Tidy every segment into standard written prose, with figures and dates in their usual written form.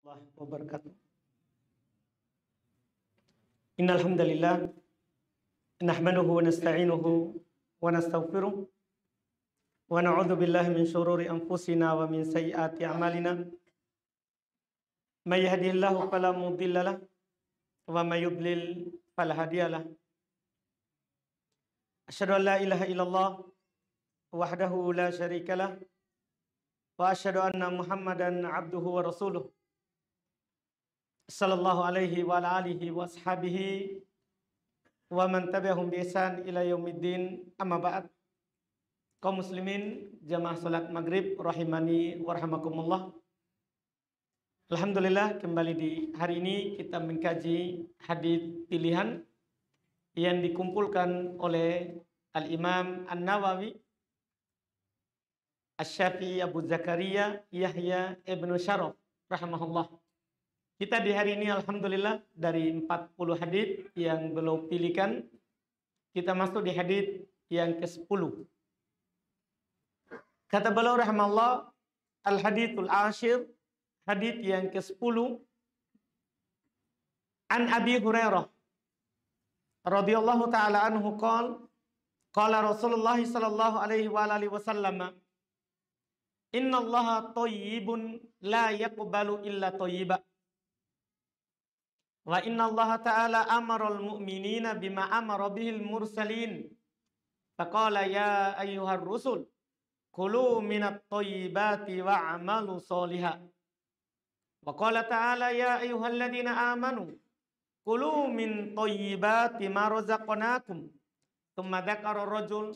Warahmatullahi wabarakatuh. Innal hamdalillah nahmaduhu wa nasta'inuhu wa nastaghfiruh wa na'udzu billahi min shururi anfusina wa min sayyiati a'malina. May yahdihillahu fala mudilla lahu wa may yudlil fala hadiya lahu. Asyhadu an la ilaha illallah wahdahu la syarika lah wa asyhadu anna Muhammadan abduhu wa rasuluh. Sallallahu alaihi wa ala alihi wa ashabihi wa man tabi'ahum bi ihsan ila yaumiddin, amma ba'd. Kaum muslimin jamaah salat maghrib rahimani wa rahimakumullah. Alhamdulillah, kembali di hari ini kita mengkaji hadis pilihan yang dikumpulkan oleh Al-Imam An-Nawawi, Asy-Syafi'i Abu Zakaria Yahya Ibnu Syaraf rahimahullah. Kita di hari ini alhamdulillah dari 40 hadis yang beliau pilihkan, kita masuk di hadis yang ke-10. Kata beliau rahimahullah, al-hadithul ashir, hadis yang ke-10, an Abi Hurairah radhiyallahu taala anhu qala Rasulullah sallallahu alaihi wa alihi wasallam, innallaha thayyibun la yaqbalu illa thayyiba. Wa inna Allah ta'ala amaral mu'minina bima amara bihil mursalin. Faqala ya ayyuhar rusul kulu minat thayyibati wa'amalu sholiha. Wa qala ta'ala ya ayyuhalladzina amanu kulu min thayyibati ma razaqnakum. Tsumma dzakara rajul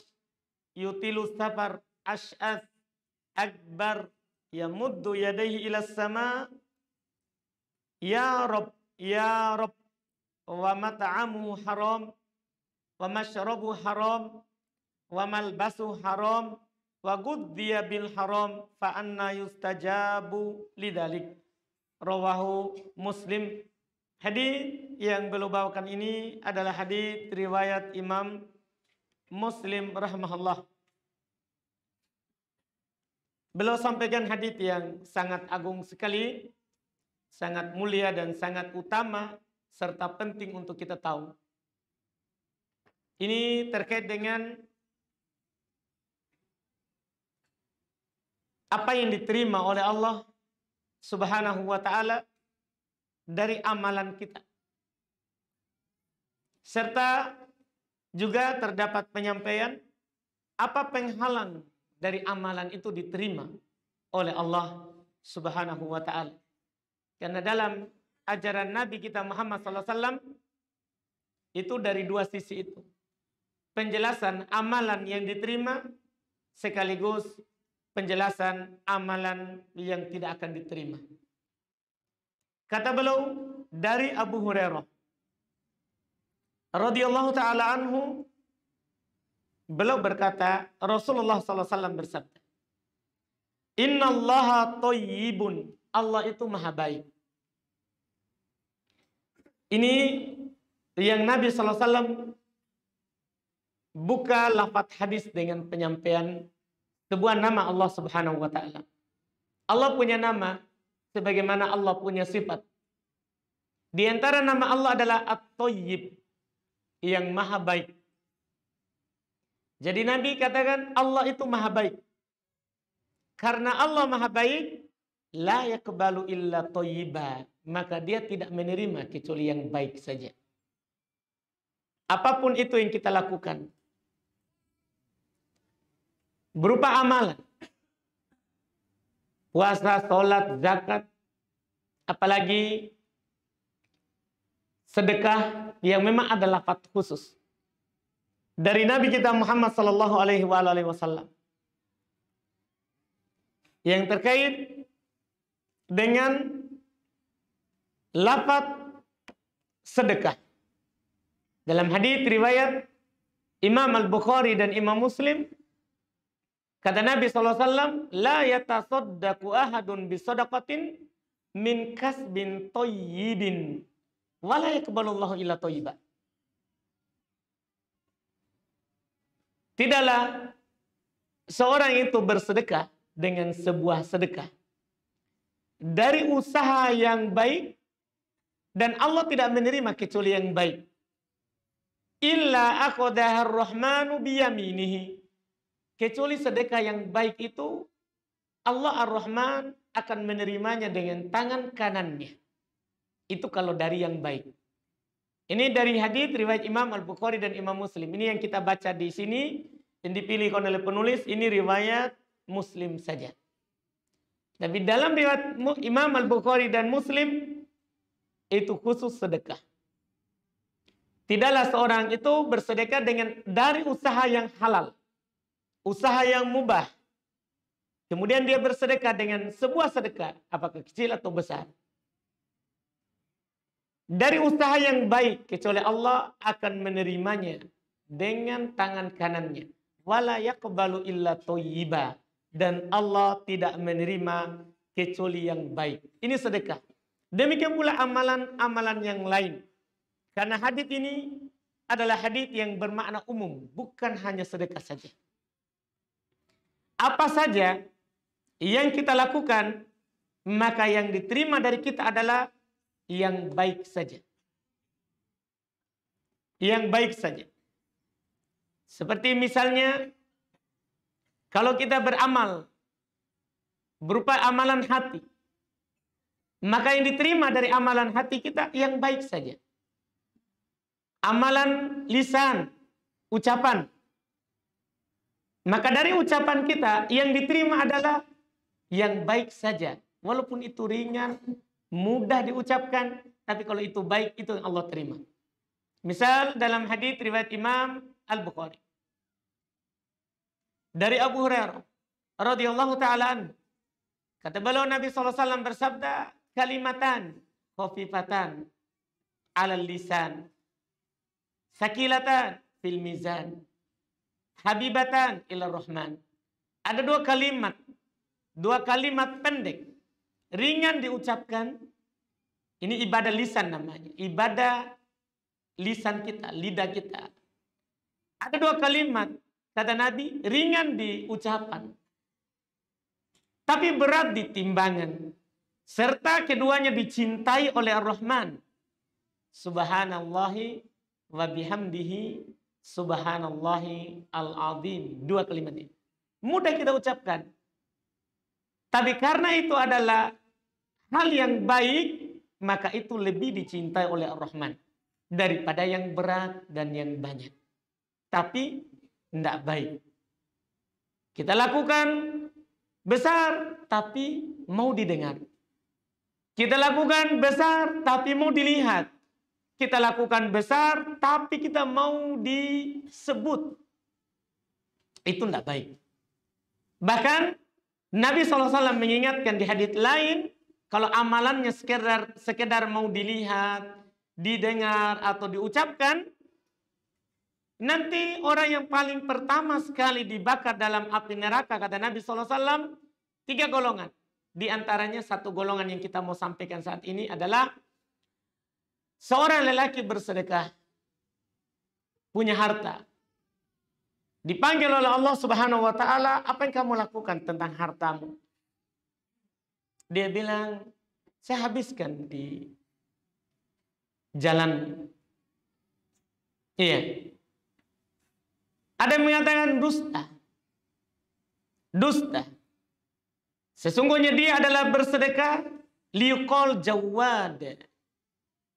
yutilu safar ash'ath akbar yamuddu yadayhi ila sama, ya Rabb ya Rabb, wa mat'amuhu haram, wa mashrabuhu haram, wa malbasuhu haram, wa ghudhiya bil haram, fa anna yustajabu lidzalik. Rawahu Muslim. Hadis yang beliau bawakan ini adalah hadis riwayat Imam Muslim rahimahullah. Beliau sampaikan hadis yang sangat agung sekali, sangat mulia dan sangat utama serta penting untuk kita tahu. Ini terkait dengan apa yang diterima oleh Allah Subhanahu wa taala dari amalan kita. Serta juga terdapat penyampaian apa penghalang dari amalan itu diterima oleh Allah Subhanahu wa taala. Karena dalam ajaran Nabi kita Muhammad SAW itu dari dua sisi itu. Penjelasan amalan yang diterima sekaligus penjelasan amalan yang tidak akan diterima. Kata beliau dari Abu Hurairah radhiyallahu taala anhu, beliau berkata, Rasulullah SAW bersabda, innallaha thayyibun, Allah itu maha baik. Ini yang Nabi SAW buka lafaz hadis dengan penyampaian sebuah nama Allah Subhanahu wa taala. Allah punya nama sebagaimana Allah punya sifat. Di antara nama Allah adalah At-Thayyib, yang maha baik. Jadi Nabi katakan Allah itu maha baik. Karena Allah maha baik, la yaqbalu illa thayyiba, maka dia tidak menerima kecuali yang baik saja. Apapun itu yang kita lakukan berupa amalan, puasa, sholat, zakat, apalagi sedekah yang memang ada lafaz khusus dari Nabi kita Muhammad sallallahu alaihi wasallam yang terkait dengan lafaz sedekah. Dalam hadis riwayat Imam Al-Bukhari dan Imam Muslim, kata Nabi SAW, la yatasaddaqu ahadun bisadaqatin min kasbin thayyibin wa la yaqbalullahu illa thayyiba. Tidaklah seorang itu bersedekah dengan sebuah sedekah dari usaha yang baik, dan Allah tidak menerima kecuali yang baik. Illa aqdahar rahmanu biyaminihi. Kecuali sedekah yang baik itu Allah Ar-Rahman akan menerimanya dengan tangan kanannya. Itu kalau dari yang baik. Ini dari hadis riwayat Imam Al-Bukhari dan Imam Muslim. Ini yang kita baca di sini yang dipilihkan oleh penulis, ini riwayat Muslim saja. Tapi dalam riwayat Imam Al-Bukhari dan Muslim itu khusus sedekah. Tidaklah seorang itu bersedekah dengan dari usaha yang halal, usaha yang mubah. Kemudian dia bersedekah dengan sebuah sedekah, apakah kecil atau besar, dari usaha yang baik, kecuali Allah akan menerimanya dengan tangan kanannya. Wala yaqbalu illa thayyiba, dan Allah tidak menerima kecuali yang baik. Ini sedekah. Demikian pula amalan-amalan yang lain. Karena hadis ini adalah hadis yang bermakna umum, bukan hanya sedekah saja. Apa saja yang kita lakukan, maka yang diterima dari kita adalah yang baik saja. Yang baik saja. Seperti misalnya, kalau kita beramal berupa amalan hati, maka yang diterima dari amalan hati kita yang baik saja. Amalan lisan, ucapan, maka dari ucapan kita yang diterima adalah yang baik saja. Walaupun itu ringan, mudah diucapkan, tapi kalau itu baik, itu yang Allah terima. Misal dalam hadis riwayat Imam Al-Bukhari dari Abu Hurairah radhiyallahu taala anhu, kata beliau, Nabi SAW bersabda, kalimatan khafifatan 'alal lisan, sakilatan fil mizan, habibatan ila rahman. Ada dua kalimat pendek, ringan diucapkan. Ini ibadah lisan namanya, ibadah lisan kita, lidah kita. Ada dua kalimat, kata Nabi, ringan diucapan, tapi berat di timbangan. Serta keduanya dicintai oleh Ar-Rahman. Subhanallahi wa bihamdihi subhanallahi al-azim. Dua kalimat ini mudah kita ucapkan, tapi karena itu adalah hal yang baik, maka itu lebih dicintai oleh Ar-Rahman daripada yang berat dan yang banyak, tapi tidak baik. Kita lakukan besar tapi mau didengar. Kita lakukan besar tapi mau dilihat. Kita lakukan besar tapi kita mau disebut. Itu tidak baik. Bahkan Nabi SAW mengingatkan di hadits lain, kalau amalannya sekedar mau dilihat, didengar atau diucapkan, nanti orang yang paling pertama sekali dibakar dalam api neraka, kata Nabi SAW, 3 golongan. Di antaranya satu golongan yang kita mau sampaikan saat ini adalah seorang lelaki bersedekah, punya harta. Dipanggil oleh Allah Subhanahu wa taala, apa yang kamu lakukan tentang hartamu? Dia bilang, saya habiskan di jalan. Iya. Ada yang mengatakan dusta. Dusta. Sesungguhnya dia adalah bersedekah liqol jawad.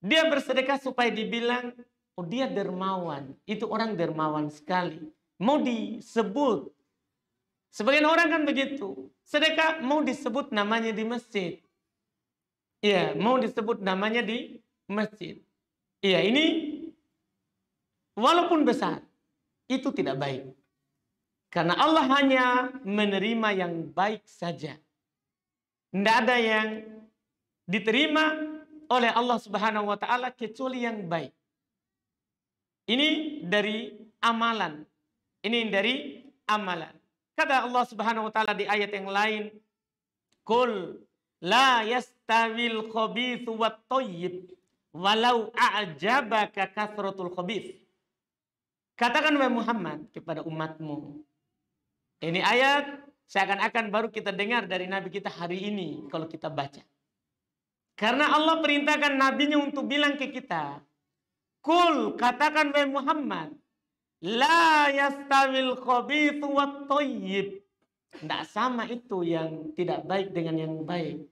Dia bersedekah supaya dibilang, oh dia dermawan. Itu orang dermawan sekali. Mau disebut. Sebagian orang kan begitu. Sedekah mau disebut namanya di masjid. Iya, mau disebut namanya di masjid. Iya, ini walaupun besar, itu tidak baik. Karena Allah hanya menerima yang baik saja. Tidak ada yang diterima oleh Allah Subhanahu wa taala kecuali yang baik. Ini dari amalan. Ini dari amalan. Kata Allah Subhanahu wa taala di ayat yang lain, "Qul la yastawil khabithu wat thayyib walau a'jabaka kathratul khabith." Katakan wahai Muhammad kepada umatmu. Ini ayat seakan-akan baru kita dengar dari Nabi kita hari ini kalau kita baca. Karena Allah perintahkan nabinya untuk bilang ke kita, Kul, katakan wahai Muhammad, la yastawil khabithu wat thayyib. Tidak sama itu yang tidak baik dengan yang baik.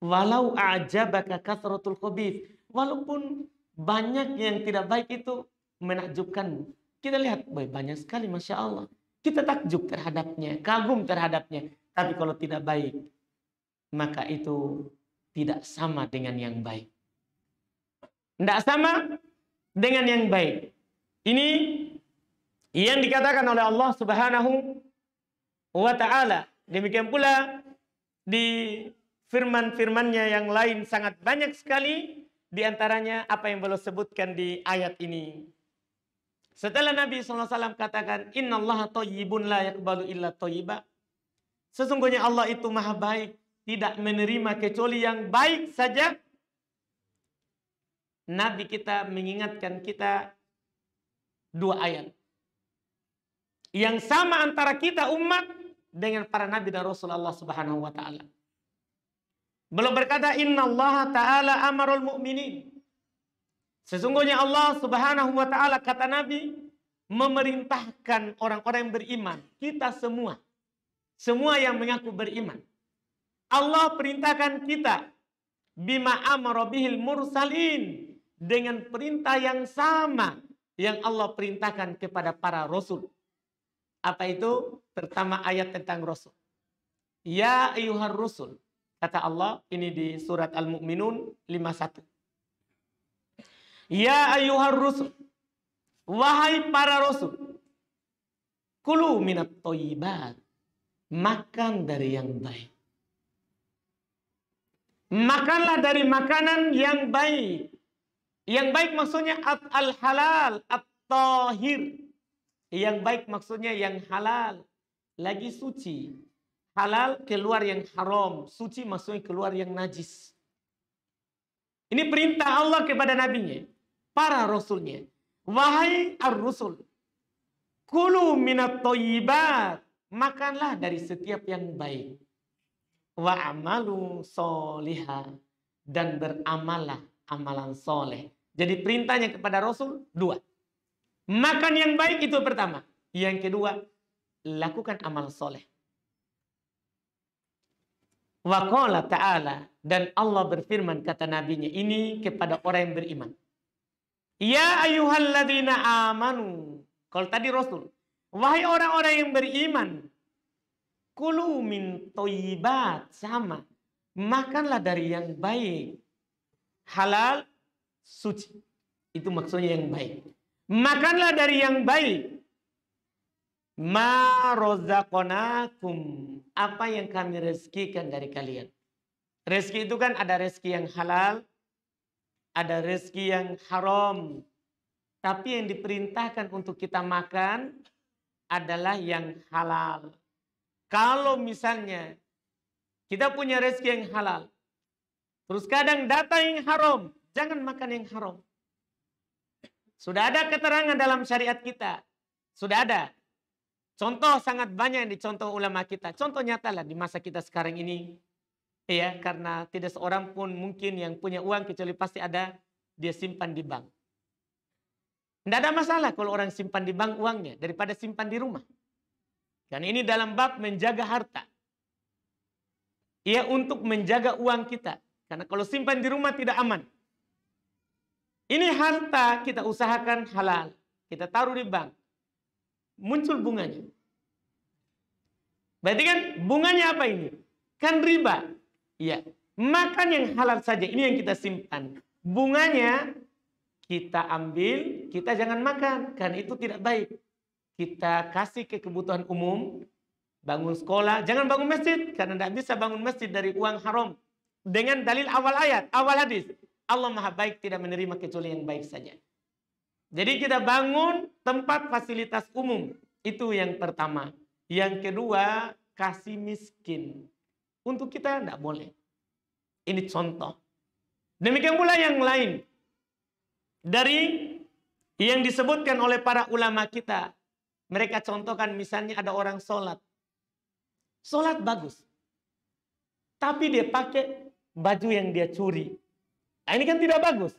Walau a'jabaka kathratul khabith. Walaupun banyak yang tidak baik itu menakjubkan. Kita lihat, banyak sekali Masya Allah. Kita takjub terhadapnya, kagum terhadapnya. Tapi kalau tidak baik, maka itu tidak sama dengan yang baik. Tidak sama dengan yang baik. Ini yang dikatakan oleh Allah Subhanahu wa ta'ala. Demikian pula di firman-firmannya yang lain sangat banyak sekali. Di antaranya apa yang beliau sebutkan di ayat ini. Setelah Nabi SAW katakan, Inna Allah thayyibun la yaqbalu illa thayyiba. Sesungguhnya Allah itu maha baik, tidak menerima kecuali yang baik saja. Nabi kita mengingatkan kita dua ayat. Yang sama antara kita umat dengan para Nabi dan Rasul Allah Subhanahu wa ta'ala. Belum berkata, Inna Allah ta'ala amarul mu'minin. Sesungguhnya Allah Subhanahu wa ta'ala, kata Nabi, memerintahkan orang-orang yang beriman. Kita semua. Semua yang mengaku beriman. Allah perintahkan kita. Bima amara bihil mursalin. Dengan perintah yang sama. Yang Allah perintahkan kepada para Rasul. Apa itu? Pertama ayat tentang Rasul. Ya ayyuhar Rasul. Kata Allah, ini di surat Al-Mu'minun 51. Ya ayyuhar rusul, wahai para rasul, kulu minat thayyibat, makan dari yang baik. Makanlah dari makanan yang baik. Yang baik maksudnya al-halal, at-tahir. Yang baik maksudnya yang halal, lagi suci. Halal keluar yang haram, suci maksudnya keluar yang najis. Ini perintah Allah kepada nabinya, para rasulnya. Wahai ar-rusul, kulu minat thayyibat, makanlah dari setiap yang baik. Wa amalu solihah, dan beramalah amalan soleh. Jadi perintahnya kepada Rasul dua. Makan yang baik itu pertama. Yang kedua, lakukan amal soleh. Wa qala ta'ala, dan Allah berfirman kata nabinya ini kepada orang yang beriman. Ya ayyuhalladzina amanu. Kalau tadi Rasul, wahai orang-orang yang beriman, kulu min thayyibat, sama. Makanlah dari yang baik. Halal, suci. Itu maksudnya yang baik. Makanlah dari yang baik. Ma rozaqnakum, apa yang kami rezekikan dari kalian. Rezeki itu kan ada rezeki yang halal, ada rezeki yang haram. Tapi yang diperintahkan untuk kita makan adalah yang halal. Kalau misalnya kita punya rezeki yang halal, terus kadang datang yang haram, jangan makan yang haram. Sudah ada keterangan dalam syariat kita. Sudah ada. Contoh sangat banyak yang dicontoh ulama kita. Contoh nyata lah di masa kita sekarang ini. Ya, karena tidak seorang pun mungkin yang punya uang kecuali pasti ada dia simpan di bank. Tidak ada masalah kalau orang simpan di bank uangnya daripada simpan di rumah. Karena ini dalam bab menjaga harta. Ya, untuk menjaga uang kita. Karena kalau simpan di rumah tidak aman. Ini harta kita usahakan halal. Kita taruh di bank. Muncul bunganya. Berarti kan bunganya apa ini? Kan riba. Ya, makan yang halal saja. Ini yang kita simpan. Bunganya kita ambil, kita jangan makan. Karena itu tidak baik. Kita kasih ke kebutuhan umum. Bangun sekolah. Jangan bangun masjid. Karena tidak bisa bangun masjid dari uang haram. Dengan dalil awal ayat, awal hadis. Allah maha baik, tidak menerima kecuali yang baik saja. Jadi kita bangun tempat fasilitas umum. Itu yang pertama. Yang kedua, kasih miskin. Untuk kita tidak boleh. Ini contoh. Demikian pula yang lain. Dari yang disebutkan oleh para ulama kita. Mereka contohkan misalnya ada orang sholat. Sholat bagus. Tapi dia pakai baju yang dia curi. Nah, ini kan tidak bagus.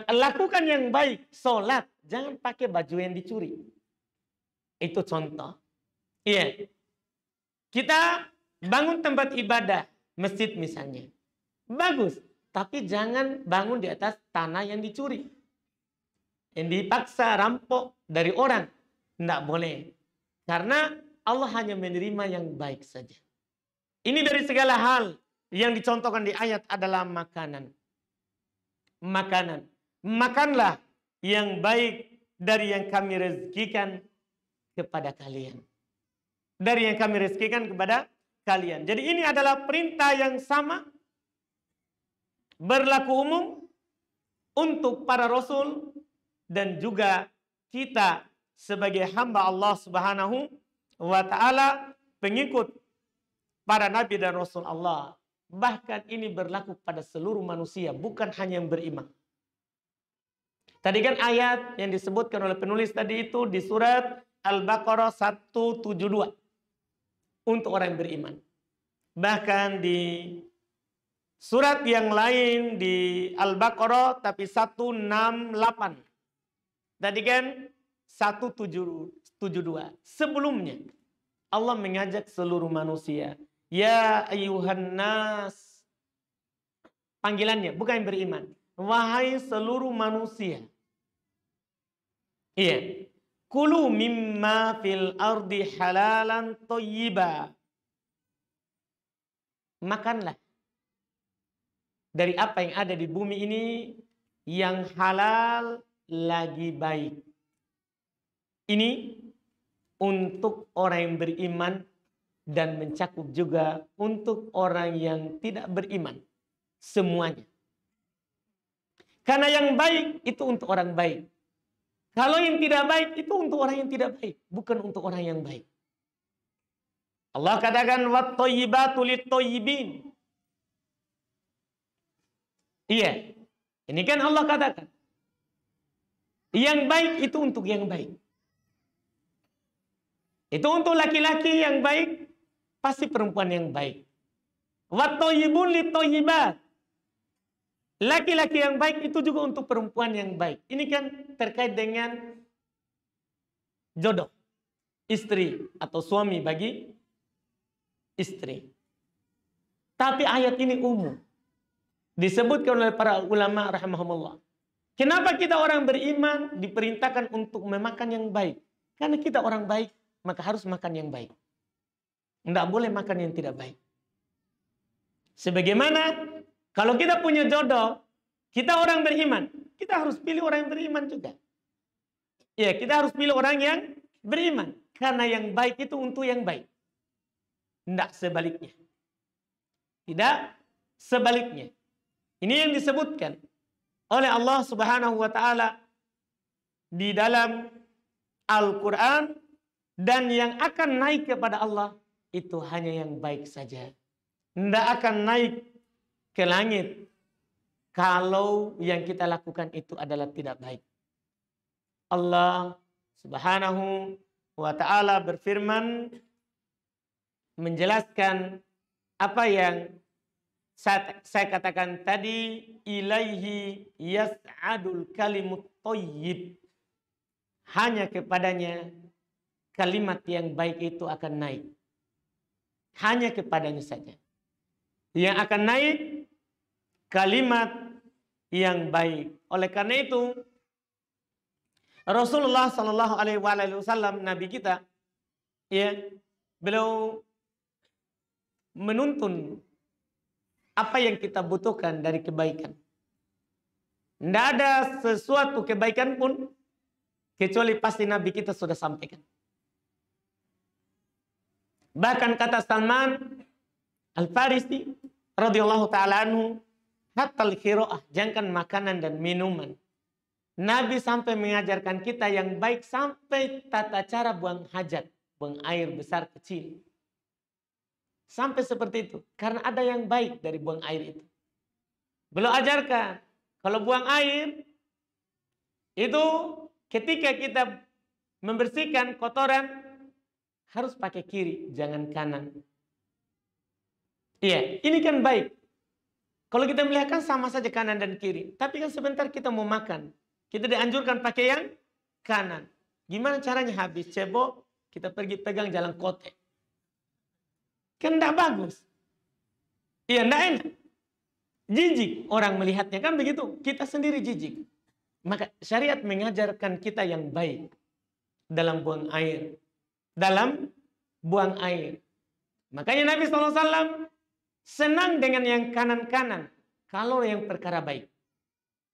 Lakukan yang baik, sholat. Jangan pakai baju yang dicuri. Itu contoh. Iya. Kita bangun tempat ibadah, masjid misalnya. Bagus. Tapi jangan bangun di atas tanah yang dicuri. Yang dipaksa, rampok dari orang. Tidak boleh. Karena Allah hanya menerima yang baik saja. Ini dari segala hal yang dicontohkan di ayat adalah makanan. Makanan. Makanlah yang baik dari yang kami rezekikan kepada kalian. Dari yang kami rezekikan kepada kalian. Jadi ini adalah perintah yang sama. Berlaku umum untuk para rasul dan juga kita sebagai hamba Allah Subhanahu wa ta'ala, pengikut para nabi dan rasul Allah. Bahkan ini berlaku pada seluruh manusia, bukan hanya yang beriman. Tadi kan ayat yang disebutkan oleh penulis tadi itu di surat Al-Baqarah 172 untuk orang yang beriman. Bahkan di surat yang lain di Al-Baqarah tapi 168. Tadi kan 172. Sebelumnya Allah mengajak seluruh manusia. Ya ayuhan nas. Panggilannya bukan yang beriman. Wahai seluruh manusia. Iya. Kulu mimma fil ardi halalan thayyiba. Makanlah dari apa yang ada di bumi ini yang halal lagi baik. Ini untuk orang yang beriman dan mencakup juga untuk orang yang tidak beriman. Semuanya. Karena yang baik itu untuk orang baik. Kalau yang tidak baik itu untuk orang yang tidak baik. Bukan untuk orang yang baik. Allah katakan wat-thayyibatu lit-thayyibin. Iya. Ini kan Allah katakan. Yang baik itu untuk yang baik. Itu untuk laki-laki yang baik, pasti perempuan yang baik. Wat-thayyibun lit-thayyibat. Laki-laki yang baik itu juga untuk perempuan yang baik. Ini kan terkait dengan jodoh. Istri atau suami bagi istri. Tapi ayat ini umum. Disebutkan oleh para ulama rahimahumullah. Kenapa kita orang beriman diperintahkan untuk memakan yang baik? Karena kita orang baik, maka harus makan yang baik. Tidak boleh makan yang tidak baik. Sebagaimana kalau kita punya jodoh, kita orang beriman, kita harus pilih orang yang beriman juga. Ya, kita harus pilih orang yang beriman. Karena yang baik itu untuk yang baik. Tidak sebaliknya. Tidak sebaliknya. Ini yang disebutkan oleh Allah Subhanahu wa ta'ala di dalam Al-Quran, dan yang akan naik kepada Allah itu hanya yang baik saja. Tidak akan naik ke langit kalau yang kita lakukan itu adalah tidak baik. Allah Subhanahu wa ta'ala berfirman menjelaskan apa yang saya katakan tadi, ilaihi yas'adul kalimut thayyib. Hanya kepadanya kalimat yang baik itu akan naik. Hanya kepadanya saja. Yang akan naik kalimat yang baik. Oleh karena itu Rasulullah Shallallahu Alaihi Wasallam, Nabi kita, ya, beliau menuntun apa yang kita butuhkan dari kebaikan. Tidak ada sesuatu kebaikan pun kecuali pasti Nabi kita sudah sampaikan. Bahkan kata Salman Al-Farisi radhiyallahu taala anhu, hatta al-qiraah, jangan makanan dan minuman. Nabi sampai mengajarkan kita yang baik sampai tata cara buang hajat, buang air besar kecil. Sampai seperti itu. Karena ada yang baik dari buang air itu. Beliau ajarkan, kalau buang air, itu ketika kita membersihkan kotoran, harus pakai kiri, jangan kanan. Iya, ini kan baik. Kalau kita melihat kan sama saja kanan dan kiri. Tapi kan sebentar kita mau makan. Kita dianjurkan pakai yang kanan. Gimana caranya habis cebok, kita pergi pegang jalan kote. Kan tidak bagus. Iya, tidak enak. Jijik orang melihatnya. Kan begitu. Kita sendiri jijik. Maka syariat mengajarkan kita yang baik. Dalam buang air. Dalam buang air. Makanya Nabi SAW senang dengan yang kanan-kanan. Kalau yang perkara baik.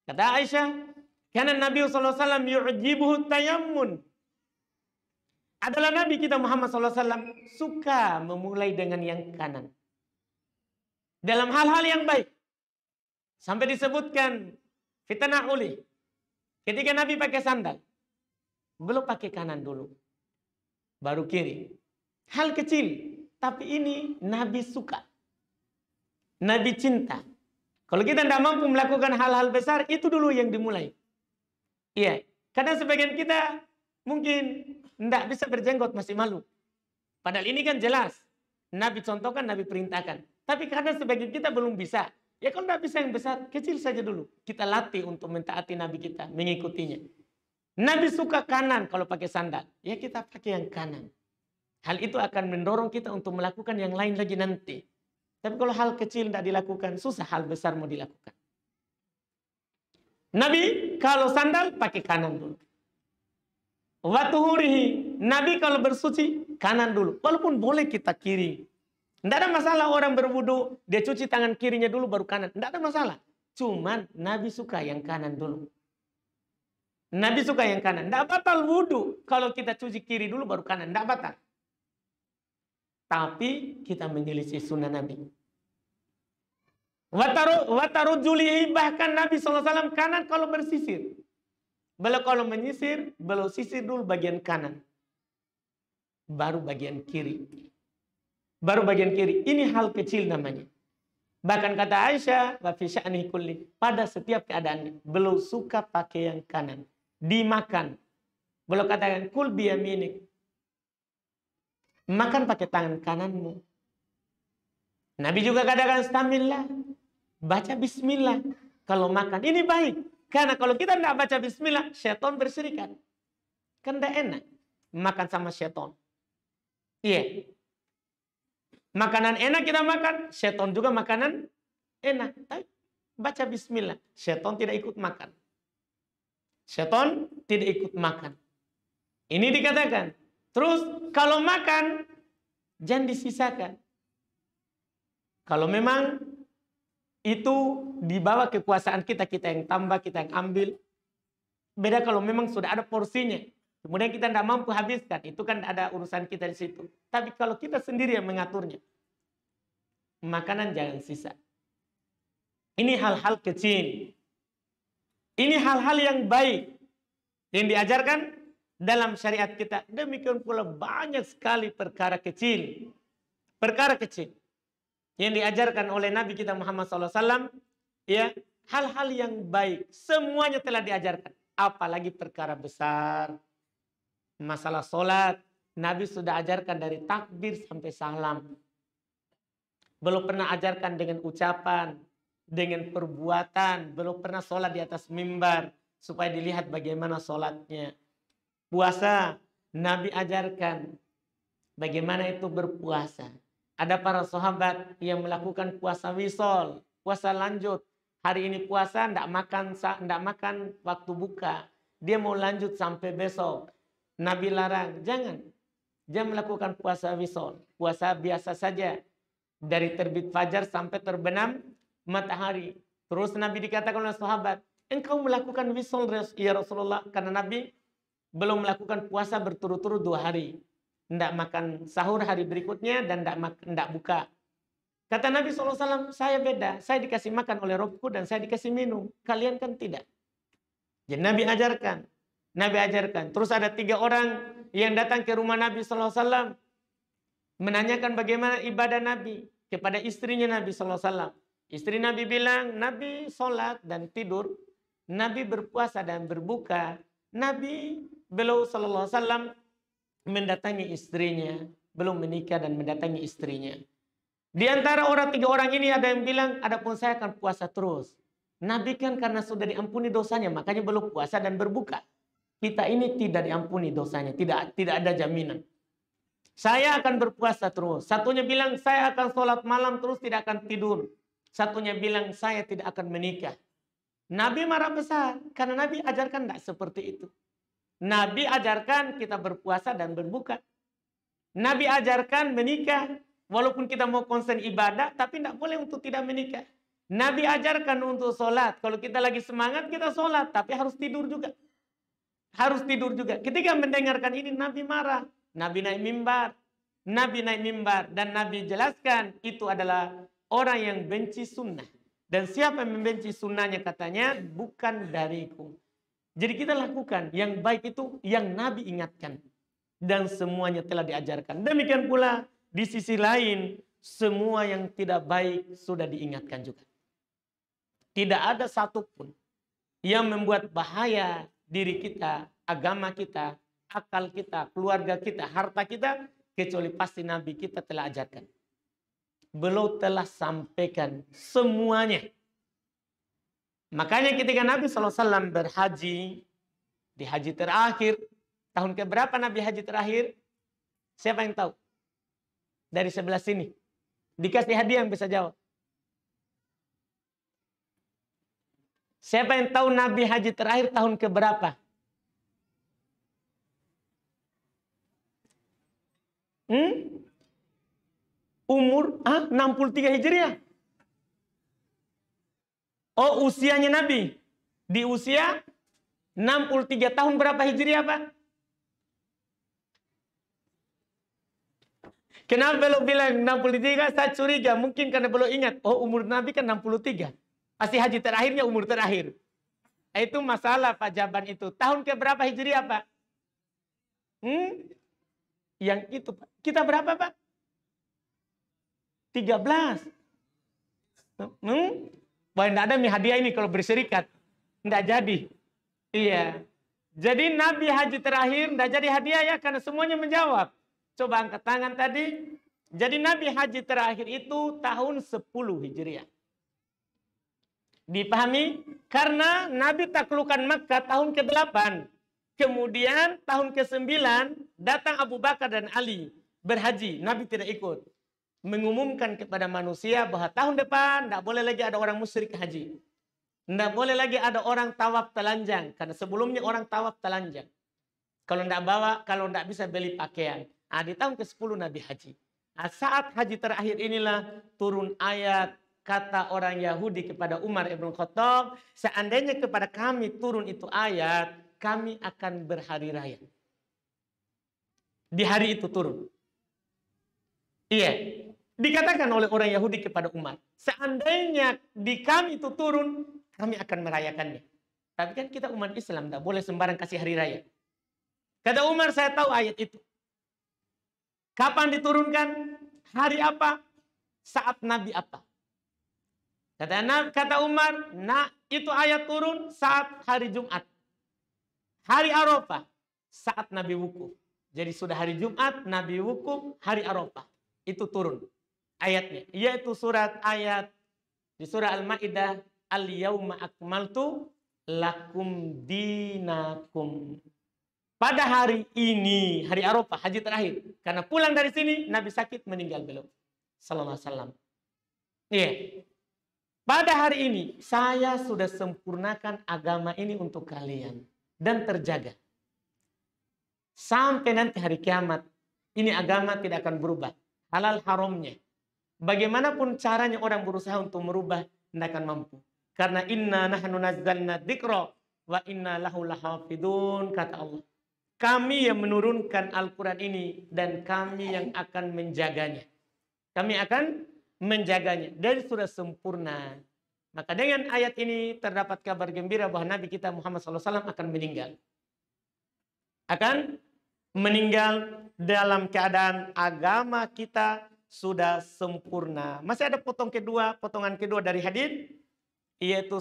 Kata Aisyah, karena Nabi SAW yu'jibuhu tayammun. Adalah Nabi kita Muhammad SAW suka memulai dengan yang kanan. Dalam hal-hal yang baik. Sampai disebutkan fitnah uli. Ketika Nabi pakai sandal. Belum pakai kanan dulu. Baru kiri. Hal kecil. Tapi ini Nabi suka. Nabi cinta. Kalau kita tidak mampu melakukan hal-hal besar, itu dulu yang dimulai. Iya. Karena sebagian kita mungkin tidak bisa berjenggot, masih malu. Padahal ini kan jelas. Nabi contohkan, Nabi perintahkan. Tapi karena sebagian kita belum bisa. Ya kalau tidak bisa yang besar, kecil saja dulu. Kita latih untuk mentaati Nabi kita, mengikutinya. Nabi suka kanan kalau pakai sandal. Ya kita pakai yang kanan. Hal itu akan mendorong kita untuk melakukan yang lain lagi nanti. Tapi kalau hal kecil tidak dilakukan, susah hal besar mau dilakukan. Nabi kalau sandal pakai kanan dulu. Watuhurihi, Nabi kalau bersuci kanan dulu. Walaupun boleh kita kiri. Tidak ada masalah orang berwudu, dia cuci tangan kirinya dulu baru kanan. Tidak ada masalah. Cuman Nabi suka yang kanan dulu. Nabi suka yang kanan. Tidak batal wudu kalau kita cuci kiri dulu baru kanan. Tidak batal. Tapi kita menyelisih sunnah Nabi. Watarujulihi, bahkan Nabi SAW kanan kalau bersisir. Beliau kalau menyisir, beliau sisir dulu bagian kanan. Baru bagian kiri. Baru bagian kiri. Ini hal kecil namanya. Bahkan kata Aisyah, wa fi sya'ni kulli, pada setiap keadaannya, beliau suka pakai yang kanan. Dimakan. Beliau katakan, kul biyaminik. Makan pakai tangan kananmu. Nabi juga katakan, stamillah. Baca bismillah. Kalau makan, ini baik. Karena kalau kita tidak baca bismillah, syaitan berserikat. Kan tidak enak. Makan sama syaitan. Iya. Makanan enak kita makan, syaitan juga makanan enak. Tapi baca bismillah. Syaitan tidak ikut makan. Syaitan tidak ikut makan. Ini dikatakan. Terus kalau makan, jangan disisakan. Kalau memang itu dibawa kekuasaan kita, kita yang tambah, kita yang ambil. Beda kalau memang sudah ada porsinya. Kemudian kita tidak mampu habiskan. Itu kan ada urusan kita di situ. Tapi kalau kita sendiri yang mengaturnya. Makanan jangan sisa. Ini hal-hal kecil. Ini hal-hal yang baik. Yang diajarkan dalam syariat kita. Demikian pula banyak sekali perkara kecil. Perkara kecil. Yang diajarkan oleh Nabi kita Muhammad SAW. Ya, hal-hal yang baik. Semuanya telah diajarkan. Apalagi perkara besar. Masalah sholat, Nabi sudah ajarkan dari takbir sampai salam. Belum pernah ajarkan dengan ucapan, dengan perbuatan. Belum pernah sholat di atas mimbar supaya dilihat bagaimana sholatnya. Puasa, Nabi ajarkan bagaimana itu berpuasa. Ada para sahabat yang melakukan puasa wisol, puasa lanjut. Hari ini puasa, tidak makan waktu buka. Dia mau lanjut sampai besok. Nabi larang, jangan melakukan puasa wisol. Puasa biasa saja. Dari terbit fajar sampai terbenam matahari. Terus Nabi dikatakan oleh sahabat, engkau melakukan wisol ya Rasulullah. Karena Nabi belum melakukan puasa berturut-turut 2 hari. Tidak makan sahur hari berikutnya dan tidak buka. Kata Nabi SAW, saya beda. Saya dikasih makan oleh Robku dan saya dikasih minum. Kalian kan tidak. Jadi Nabi ajarkan. Terus ada 3 orang yang datang ke rumah Nabi SAW. Menanyakan bagaimana ibadah Nabi. Kepada istrinya Nabi SAW. Istri Nabi bilang, Nabi sholat dan tidur. Nabi berpuasa dan berbuka. Nabi beliau SAW mendatangi istrinya. Belum menikah dan mendatangi istrinya. Di antara orang 3 orang ini ada yang bilang, adapun saya akan puasa terus. Nabi kan karena sudah diampuni dosanya, makanya belum puasa dan berbuka. Kita ini tidak diampuni dosanya, tidak ada jaminan. Saya akan berpuasa terus. Satunya bilang, saya akan sholat malam terus, tidak akan tidur. Satunya bilang, saya tidak akan menikah. Nabi marah besar, karena Nabi ajarkan tidak seperti itu. Nabi ajarkan kita berpuasa dan berbuka. Nabi ajarkan menikah. Walaupun kita mau konsen ibadah, tapi tidak boleh untuk tidak menikah. Nabi ajarkan untuk sholat. Kalau kita lagi semangat, kita sholat. Tapi harus tidur juga. Harus tidur juga. Ketika mendengarkan ini, Nabi marah. Nabi naik mimbar. Nabi naik mimbar. Dan Nabi jelaskan, itu adalah orang yang benci sunnah. Dan siapa yang membenci sunnahnya katanya, bukan dariku. Jadi kita lakukan. Yang baik itu yang Nabi ingatkan. Dan semuanya telah diajarkan. Demikian pula, di sisi lain, semua yang tidak baik sudah diingatkan juga. Tidak ada satupun yang membuat bahaya diri kita, agama kita, akal kita, keluarga kita, harta kita, kecuali pasti Nabi kita telah ajarkan. Beliau telah sampaikan semuanya. Makanya ketika Nabi SAW berhaji, di haji terakhir, tahun keberapa Nabi haji terakhir? Siapa yang tahu? Dari sebelah sini. Dikasih hadiah yang bisa jawab. Siapa yang tahu Nabi haji terakhir tahun keberapa? Umur 63 Hijriah. Oh, usianya Nabi. Di usia 63 tahun berapa Hijriah, Pak? Kenapa beliau bilang 63? Saya curiga. Mungkin karena beliau ingat. Oh, umur Nabi kan 63. Pasti haji terakhirnya umur terakhir. Itu masalah Pak Jaban itu. Tahun keberapa Hijriah, Pak? Yang itu, Pak. Kita berapa, Pak? 13. Wah, tidak ada hadiah ini kalau berserikat. Tidak jadi. Iya. Jadi Nabi haji terakhir tidak jadi hadiah ya. Karena semuanya menjawab. Coba angkat tangan tadi. Jadi Nabi haji terakhir itu tahun 10 Hijriah. Dipahami? Karena Nabi taklukan Makkah tahun ke-8. Kemudian tahun ke-9 datang Abu Bakar dan Ali berhaji. Nabi tidak ikut. Mengumumkan kepada manusia bahwa tahun depan tidak boleh lagi ada orang musyrik haji. Tidak boleh lagi ada orang tawaf telanjang. Karena sebelumnya orang tawaf telanjang. Kalau tidak bawa, kalau tidak bisa beli pakaian. Di tahun ke-10 Nabi haji. Saat haji terakhir inilah turun ayat kata orang Yahudi kepada Umar ibn Khattab. Seandainya kepada kami turun itu ayat, kami akan berhari raya. Di hari itu turun. Iya. Dikatakan oleh orang Yahudi kepada Umar. Seandainya di kami itu turun, kami akan merayakannya. Tapi kan kita umat Islam, tidak boleh sembarang kasih hari raya. Kata Umar, saya tahu ayat itu. Kapan diturunkan? Hari apa? Saat Nabi apa? Kata Umar, itu ayat turun saat hari Jumat. Hari Arafah, saat Nabi wukuf. Jadi sudah hari Jumat, Nabi wukuf, hari Arafah. Itu turun ayatnya. Yaitu ayat di surah Al-Ma'idah. Al-yawma akmaltu lakum dinakum. Pada hari ini, hari Arafah, haji terakhir. Karena pulang dari sini, Nabi sakit, meninggal beliau. Sallallahu alaihi wasallam. Iya. Pada hari ini, saya sudah sempurnakan agama ini untuk kalian. Dan terjaga. Sampai nanti hari kiamat, ini agama tidak akan berubah. Halal haramnya. Bagaimanapun caranya orang berusaha untuk merubah, tidak akan mampu. Karena inna nahnu nazzalna dzikra wa inna lahu lahafidun, kata Allah. Kami yang menurunkan Al-Quran ini dan kami yang akan menjaganya. Kami akan menjaganya dan sudah sempurna. Maka dengan ayat ini terdapat kabar gembira bahwa Nabi kita Muhammad SAW akan meninggal. Akan meninggal dalam keadaan agama kita sudah sempurna. Masih ada potongan kedua dari hadis, yaitu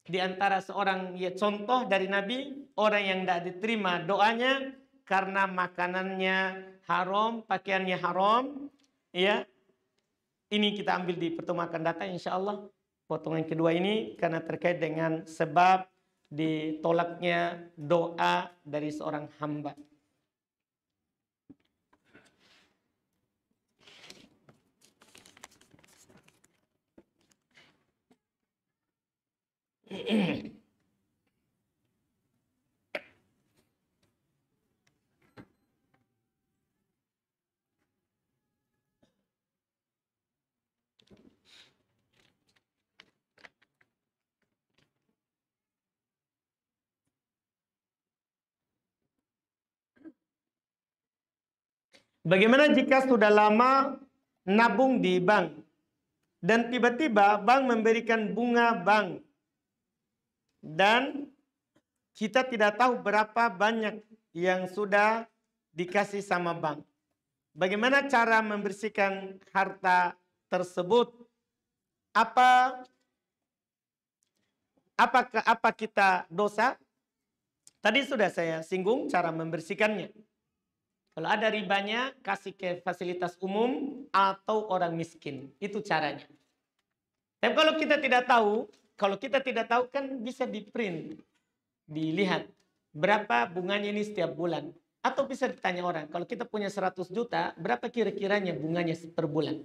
di antara seorang contoh dari Nabi, orang yang tidak diterima doanya karena makanannya haram, pakaiannya haram, ya. Ini kita ambil di pertemuan akan datang insya Allah. Potongan kedua ini karena terkait dengan sebab ditolaknya doa dari seorang hamba. Bagaimana jika sudah lama nabung di bank dan tiba-tiba bank memberikan bunga bank dan kita tidak tahu berapa banyak yang sudah dikasih sama bank. Bagaimana cara membersihkan harta tersebut? Apa kita dosa? Tadi sudah saya singgung cara membersihkannya. Kalau ada ribanya, kasih ke fasilitas umum atau orang miskin. Itu caranya. Tapi kalau kita tidak tahu kan bisa di-print, dilihat berapa bunganya ini setiap bulan. Atau bisa ditanya orang, kalau kita punya 100 juta, berapa kira-kiranya bunganya per bulan?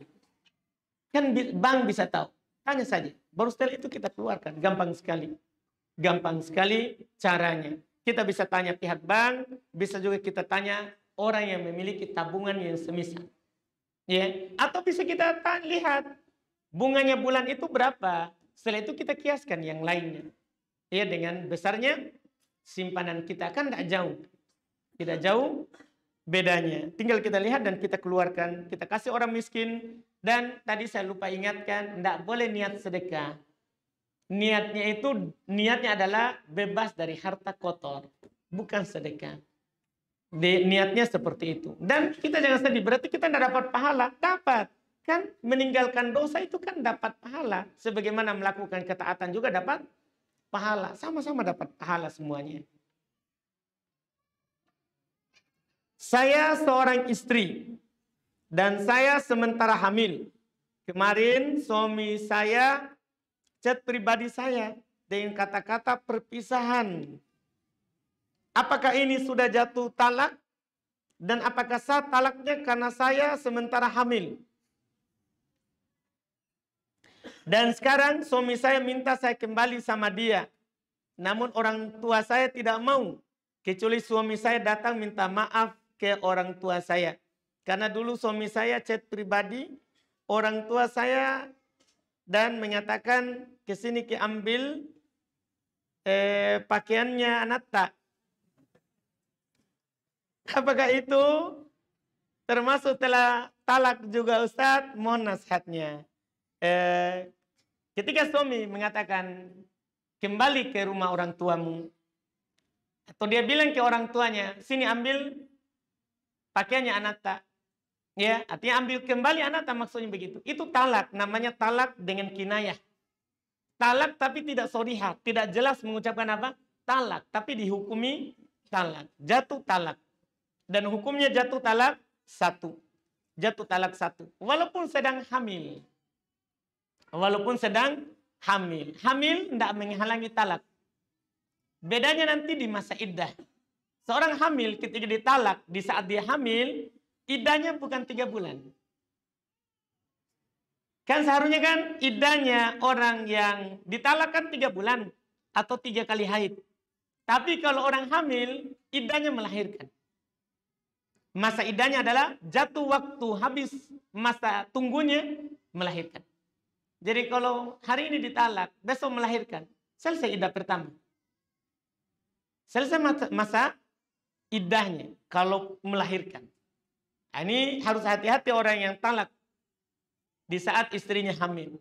Kan bank bisa tahu. Tanya saja. Baru setelah itu kita keluarkan. Gampang sekali. Gampang sekali caranya. Kita bisa tanya pihak bank, bisa juga kita tanya orang yang memiliki tabungan yang semisal. Ya, atau bisa kita lihat bunganya bulan itu berapa. Setelah itu kita kiaskan yang lainnya. Ya, dengan besarnya simpanan kita kan tidak jauh. Tidak jauh bedanya. Tinggal kita lihat dan kita keluarkan, kita kasih orang miskin. Dan tadi saya lupa ingatkan, tidak boleh niat sedekah. Niatnya adalah bebas dari harta kotor, bukan sedekah. Niatnya seperti itu. Dan kita jangan sedih, berarti kita tidak dapat pahala. Dapat. Kan meninggalkan dosa itu kan dapat pahala. Sebagaimana melakukan ketaatan juga dapat pahala. Sama-sama dapat pahala semuanya. Saya seorang istri. Dan saya sementara hamil. Kemarin suami saya chat pribadi saya dengan kata-kata perpisahan. Apakah ini sudah jatuh talak? Dan apakah sah talaknya karena saya sementara hamil? Dan sekarang suami saya minta saya kembali sama dia. Namun orang tua saya tidak mau. Kecuali suami saya datang minta maaf ke orang tua saya. Karena dulu suami saya chat pribadi orang tua saya dan menyatakan kesini ambil pakaiannya anak tak. Apakah itu termasuk telah talak juga Ustadz? Mohon nasihatnya. Ketika suami mengatakan kembali ke rumah orang tuamu, atau dia bilang ke orang tuanya, sini ambil pakaiannya anak tak. Ya, artinya ambil kembali anak tak, maksudnya begitu. Itu talak, namanya talak dengan kinayah. Talak tapi tidak shorihah, tidak jelas mengucapkan apa? Talak, tapi dihukumi talak, jatuh talak. Dan hukumnya jatuh talak satu. Jatuh talak satu. Walaupun sedang hamil. Walaupun sedang hamil. Hamil tidak menghalangi talak. Bedanya nanti di masa iddah. Seorang hamil ketika ditalak di saat dia hamil, iddahnya bukan 3 bulan. Kan seharusnya kan iddahnya orang yang ditalak kan 3 bulan. Atau 3 kali haid. Tapi kalau orang hamil, iddahnya melahirkan. Masa iddahnya adalah jatuh waktu habis masa tunggunya melahirkan. Jadi kalau hari ini ditalak, besok melahirkan, selesai iddah pertama. Selesai masa iddahnya kalau melahirkan. Nah, ini harus hati-hati orang yang talak di saat istrinya hamil.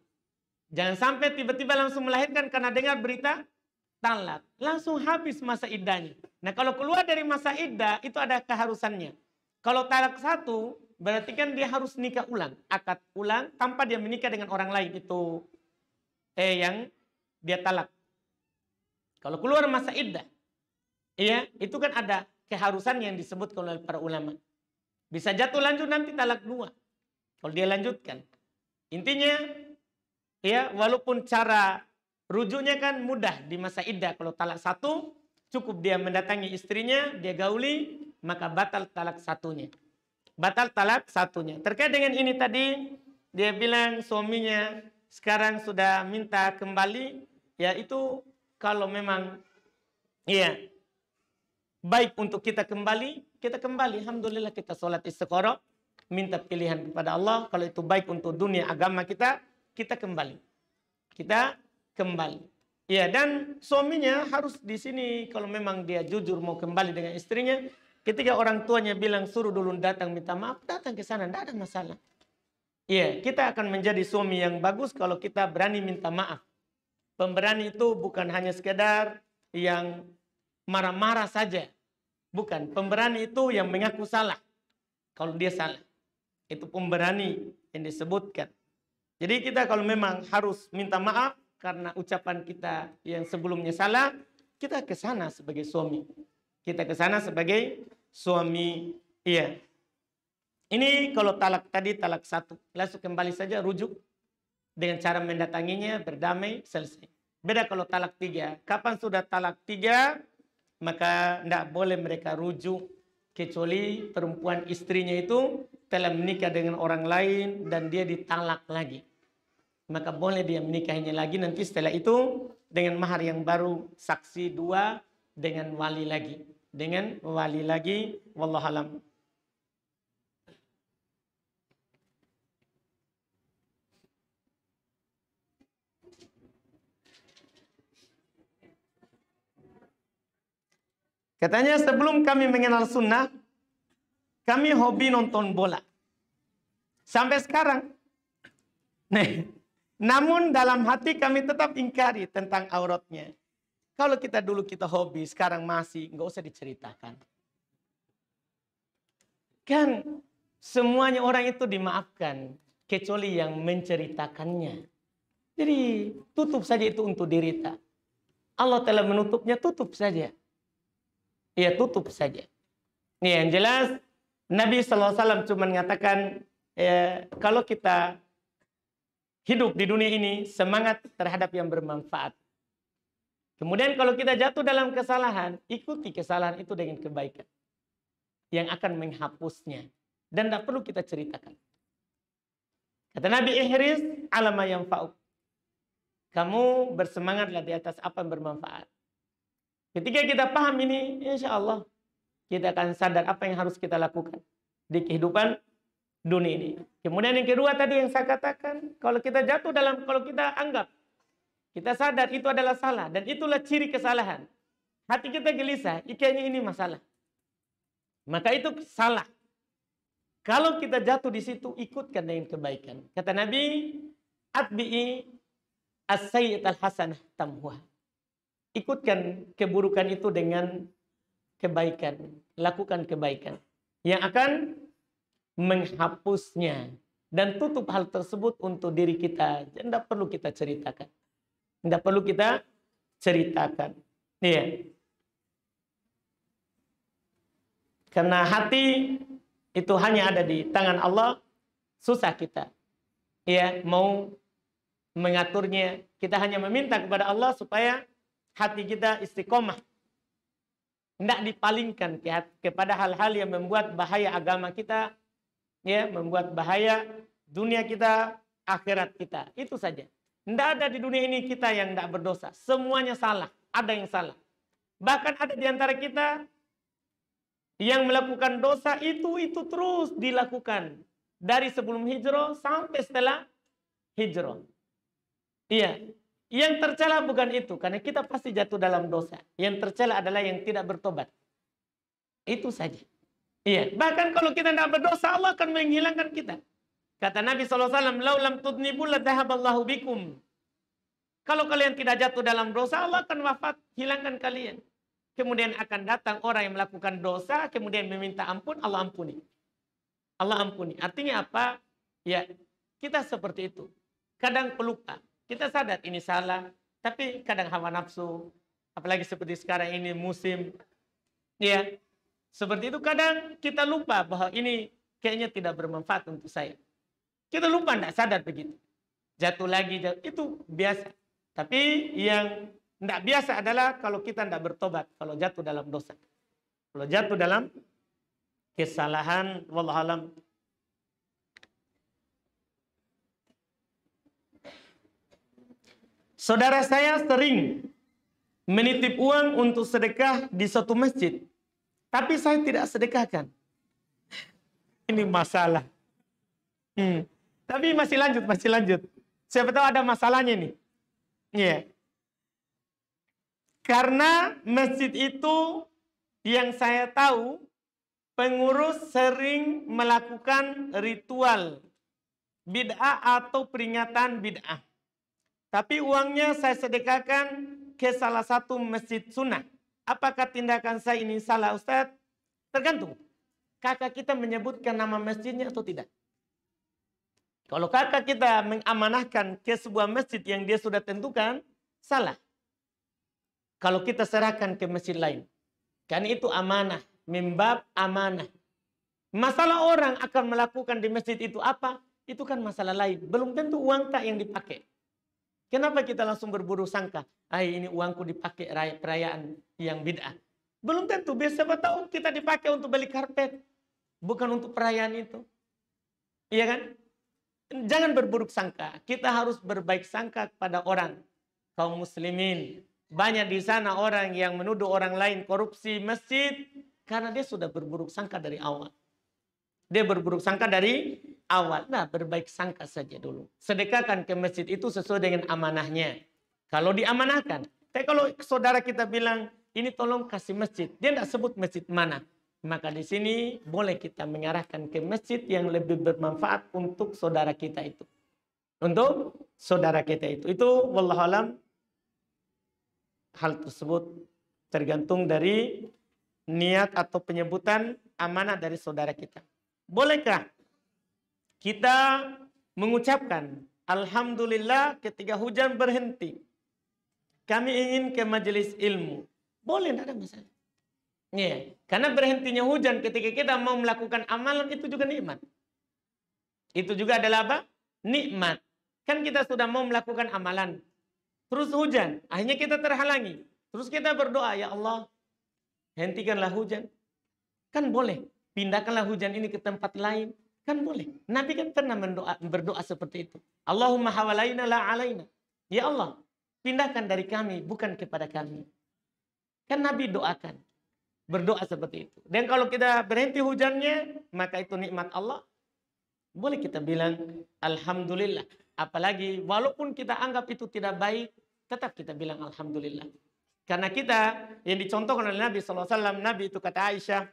Jangan sampai tiba-tiba langsung melahirkan karena dengar berita talak. Langsung habis masa iddahnya. Nah kalau keluar dari masa iddah itu ada keharusannya. Kalau talak satu, berarti kan dia harus nikah ulang. Akad ulang tanpa dia menikah dengan orang lain. Itu yang dia talak. Kalau keluar masa iddah, ya, itu kan ada keharusan yang disebut oleh para ulama. Bisa jatuh lanjut nanti talak 2. Kalau dia lanjutkan. Intinya, ya, walaupun cara rujuknya kan mudah di masa iddah. Kalau talak satu, cukup dia mendatangi istrinya, dia gauli, maka batal talak satunya. Batal talak satunya. Terkait dengan ini tadi, dia bilang suaminya sekarang sudah minta kembali, ya itu kalau memang ya baik untuk kita kembali, kita kembali. Alhamdulillah kita sholat istiqoroh, minta pilihan kepada Allah. Kalau itu baik untuk dunia agama kita, kita kembali. Kita kembali. Ya, dan suaminya harus di sini kalau memang dia jujur mau kembali dengan istrinya, ketika orang tuanya bilang suruh dulu datang minta maaf, datang ke sana, tidak ada masalah. Ya, kita akan menjadi suami yang bagus kalau kita berani minta maaf. Pemberani itu bukan hanya sekedar yang marah-marah saja. Bukan, pemberani itu yang mengaku salah. Kalau dia salah. Itu pemberani yang disebutkan. Jadi kita kalau memang harus minta maaf karena ucapan kita yang sebelumnya salah, kita ke sana sebagai suami. Kita ke sana sebagai suami. Iya. Ini kalau talak tadi talak satu. Langsung kembali saja rujuk. Dengan cara mendatanginya, berdamai, selesai. Beda kalau talak tiga. Kapan sudah talak tiga, maka tidak boleh mereka rujuk. Kecuali perempuan istrinya itu telah menikah dengan orang lain dan dia ditalak lagi. Maka boleh dia menikahinya lagi nanti setelah itu dengan mahar yang baru, saksi dua, dengan wali lagi. Dengan wali lagi, wallahualam. Katanya sebelum kami mengenal sunnah, kami hobi nonton bola. Sampai sekarang. Nih. Namun dalam hati kami tetap ingkari tentang auratnya. Kalau kita dulu kita hobi, sekarang masih, nggak usah diceritakan. Kan semuanya orang itu dimaafkan, kecuali yang menceritakannya. Jadi tutup saja itu untuk derita. Allah telah menutupnya, tutup saja. Ya tutup saja. Ini yang jelas, Nabi SAW cuma mengatakan, kalau kita hidup di dunia ini semangat terhadap yang bermanfaat. Kemudian kalau kita jatuh dalam kesalahan, ikuti kesalahan itu dengan kebaikan. Yang akan menghapusnya. Dan tidak perlu kita ceritakan. Kata Nabi, ihris alama yang fa'uk. Kamu bersemangatlah di atas apa yang bermanfaat. Ketika kita paham ini, insya Allah kita akan sadar apa yang harus kita lakukan di kehidupan dunia ini. Kemudian yang kedua tadi yang saya katakan, kalau kita jatuh dalam, kalau kita anggap, kita sadar itu adalah salah, dan itulah ciri kesalahan. Hati kita gelisah, kayaknya ini masalah. Maka itu salah. Kalau kita jatuh di situ, ikutkan dengan kebaikan. Kata Nabi, atbi'i as-sayyi'at al-hasanah tamhuha. Ikutkan keburukan itu dengan kebaikan. Lakukan kebaikan. Yang akan menghapusnya. Dan tutup hal tersebut untuk diri kita. Tidak perlu kita ceritakan. Tidak perlu kita ceritakan. Iya. Karena hati itu hanya ada di tangan Allah. Susah kita. Iya, mau mengaturnya. Kita hanya meminta kepada Allah supaya hati kita istiqomah. Tidak dipalingkan kepada hal-hal yang membuat bahaya agama kita. Ya, membuat bahaya dunia kita, akhirat kita. Itu saja. Tidak ada di dunia ini kita yang tidak berdosa. Semuanya salah. Ada yang salah. Bahkan ada di antara kita yang melakukan dosa itu terus dilakukan. Dari sebelum hijrah sampai setelah hijrah. Iya. Yang tercela bukan itu. Karena kita pasti jatuh dalam dosa. Yang tercela adalah yang tidak bertobat. Itu saja. Iya. Bahkan kalau kita tidak berdosa, Allah akan menghilangkan kita. Kata Nabi SAW, laulam tudnibu ladhahaballahu bikum. Kalau kalian tidak jatuh dalam dosa, Allah akan wafat, hilangkan kalian. Kemudian akan datang orang yang melakukan dosa, kemudian meminta ampun, Allah ampuni. Allah ampuni. Artinya apa? Ya, kita seperti itu. Kadang pelupa. Kita sadar ini salah, tapi kadang hawa nafsu. Apalagi seperti sekarang ini musim. Ya, seperti itu kadang kita lupa bahwa ini kayaknya tidak bermanfaat untuk saya. Kita lupa, tidak sadar begitu. Jatuh lagi, itu biasa. Tapi yang tidak biasa adalah kalau kita tidak bertobat, kalau jatuh dalam dosa. Kalau jatuh dalam kesalahan, wallahualam. Saudara saya sering menitip uang untuk sedekah di suatu masjid. Tapi saya tidak sedekahkan. Ini masalah. Tapi masih lanjut. Siapa tahu ada masalahnya nih. Iya. Karena masjid itu yang saya tahu pengurus sering melakukan ritual bid'ah atau peringatan bid'ah. Tapi uangnya saya sedekahkan ke salah satu masjid sunnah. Apakah tindakan saya ini salah, Ustaz? Tergantung. Kakak kita menyebutkan nama masjidnya atau tidak. Kalau kakak kita mengamanahkan ke sebuah masjid yang dia sudah tentukan, salah. Kalau kita serahkan ke masjid lain. Karena itu amanah, mimbab amanah. Masalah orang akan melakukan di masjid itu apa? Itu kan masalah lain. Belum tentu uang tak yang dipakai. Kenapa kita langsung berburu sangka? Ini uangku dipakai perayaan yang bid'ah. Belum tentu. Siapa tahu kita dipakai untuk beli karpet. Bukan untuk perayaan itu. Iya kan? Jangan berburuk sangka. Kita harus berbaik sangka kepada orang. Kaum muslimin. Banyak di sana orang yang menuduh orang lain korupsi masjid. Karena dia sudah berburuk sangka dari awal. Dia berburuk sangka dari awal. Nah, berbaik sangka saja dulu. Sedekahkan ke masjid itu sesuai dengan amanahnya. Kalau diamanahkan. Tapi kalau saudara kita bilang, ini tolong kasih masjid. Dia tidak sebut masjid mana. Maka di sini boleh kita mengarahkan ke masjid yang lebih bermanfaat untuk saudara kita itu. Untuk saudara kita itu. Itu wallahualam hal tersebut tergantung dari niat atau penyebutan amanah dari saudara kita. Bolehkah kita mengucapkan alhamdulillah ketika hujan berhenti? Kami ingin ke majelis ilmu. Boleh, tidak ada masalah. Ya, karena berhentinya hujan ketika kita mau melakukan amalan itu juga nikmat. Itu juga adalah apa? Nikmat. Kan kita sudah mau melakukan amalan. Terus hujan. Akhirnya kita terhalangi. Terus kita berdoa, ya Allah, hentikanlah hujan. Kan boleh. Pindahkanlah hujan ini ke tempat lain. Kan boleh. Nabi kan pernah berdoa seperti itu. Allahumma hawalaina la alaina. Ya Allah, pindahkan dari kami, bukan kepada kami. Kan Nabi doakan. Berdoa seperti itu. Dan kalau kita berhenti hujannya, maka itu nikmat Allah. Boleh kita bilang, alhamdulillah. Apalagi walaupun kita anggap itu tidak baik, tetap kita bilang alhamdulillah. Karena kita, yang dicontohkan oleh Nabi SAW, Nabi itu kata Aisyah,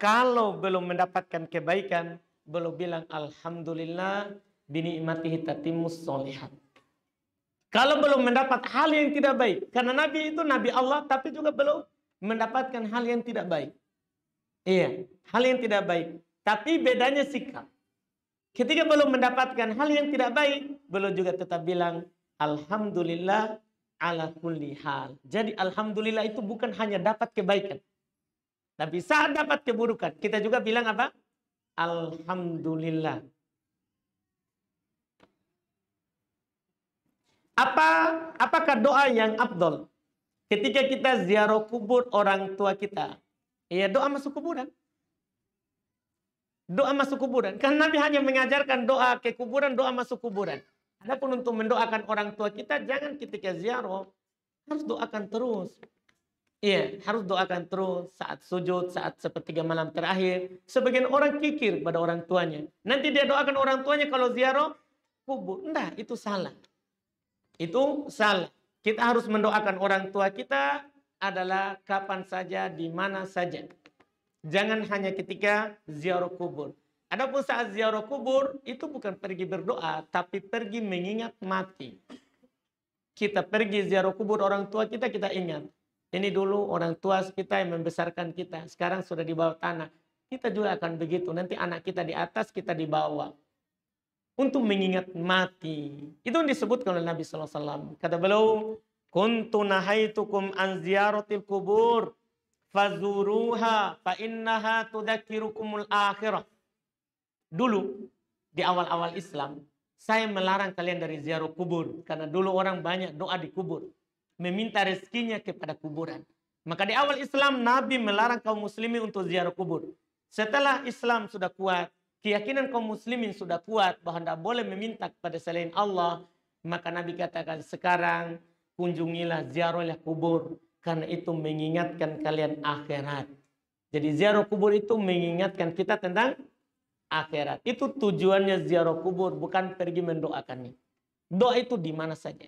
kalau belum mendapatkan kebaikan, belum bilang alhamdulillah, bini'matihi tatimmus sholihat. Kalau belum mendapat hal yang tidak baik. Karena Nabi itu Nabi Allah, tapi juga belum mendapatkan hal yang tidak baik. Iya, hal yang tidak baik. Tapi bedanya sikap. Ketika belum mendapatkan hal yang tidak baik, belum juga tetap bilang alhamdulillah ala kulli hal. Jadi alhamdulillah itu bukan hanya dapat kebaikan. Tapi saat dapat keburukan, kita juga bilang apa? Alhamdulillah. Apakah doa yang afdol? Ketika kita ziarah kubur orang tua kita. Ya doa masuk kuburan. Doa masuk kuburan. Kan Nabi hanya mengajarkan doa ke kuburan, doa masuk kuburan. Adapun untuk mendoakan orang tua kita, jangan ketika ziarah. Harus doakan terus. Iya, harus doakan terus. Saat sujud, saat sepertiga malam terakhir. Sebagian orang kikir pada orang tuanya. Nanti dia doakan orang tuanya kalau ziarah kubur. Enggak, itu salah. Itu salah. Kita harus mendoakan orang tua kita adalah kapan saja, di mana saja. Jangan hanya ketika ziarah kubur. Adapun saat ziarah kubur, itu bukan pergi berdoa, tapi pergi mengingat mati. Kita pergi ziarah kubur orang tua kita, kita ingat. Ini dulu orang tua kita yang membesarkan kita. Sekarang sudah di bawah tanah. Kita juga akan begitu. Nanti anak kita di atas, kita di bawah. Untuk mengingat mati. Itu yang disebutkan oleh Nabi SAW. Kata beliau, kuntu nahaitukum an ziyaratil kubur fazuruha fa innaha tudzakirukumul akhirah. Dulu di awal-awal Islam, saya melarang kalian dari ziarah kubur. Karena dulu orang banyak doa di kubur. Meminta rezekinya kepada kuburan. Maka di awal Islam, Nabi melarang kaum muslimin untuk ziarah kubur. Setelah Islam sudah kuat, keyakinan kaum muslimin sudah kuat bahwa tidak boleh meminta kepada selain Allah, maka Nabi katakan sekarang kunjungilah, ziarahlah kubur, karena itu mengingatkan kalian akhirat. Jadi ziarah kubur itu mengingatkan kita tentang akhirat. Itu tujuannya ziarah kubur, bukan pergi mendoakannya. Doa itu di mana saja.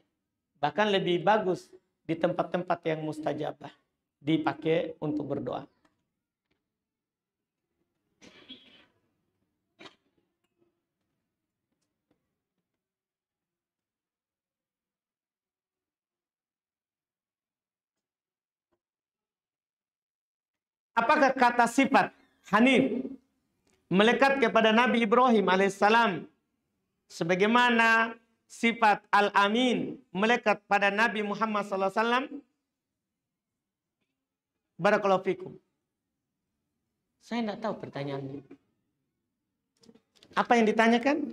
Bahkan lebih bagus di tempat-tempat yang mustajabah dipakai untuk berdoa. Apakah kata sifat Hanif melekat kepada Nabi Ibrahim alaihissalam sebagaimana sifat Al-Amin melekat pada Nabi Muhammad SAW? Barakallahu fikum. Saya tidak tahu pertanyaannya. Apa yang ditanyakan?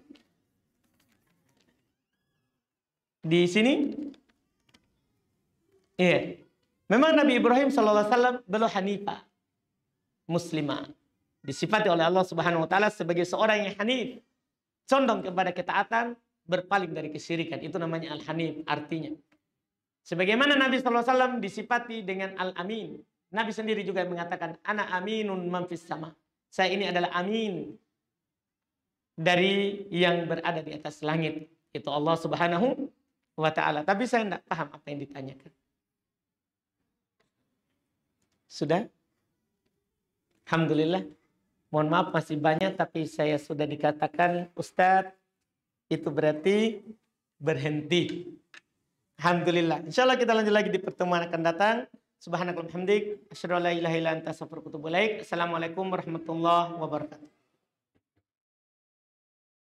Di sini? Iya. Memang Nabi Ibrahim SAW beliau Hanifah, muslimah. Disifati oleh Allah Subhanahu wa taala sebagai seorang yang hanif, condong kepada ketaatan, berpaling dari kesyirikan. Itu namanya Al-Hanif artinya. Sebagaimana Nabi SAW disifati dengan Al-Amin. Nabi sendiri juga mengatakan, ana aminun man fis sama. Saya ini adalah amin dari yang berada di atas langit. Itu Allah Subhanahu wa taala. Tapi saya tidak paham apa yang ditanyakan. Sudah? Alhamdulillah. Mohon maaf masih banyak, tapi saya sudah dikatakan Ustadz, itu berarti berhenti. Alhamdulillah. Insya Allah kita lanjut lagi di pertemuan akan datang. Subhanakallahumma hamdik, asyhadu an la ilaha illa anta astaghfiruka wa atubu ilaik. Assalamualaikum warahmatullahi wabarakatuh.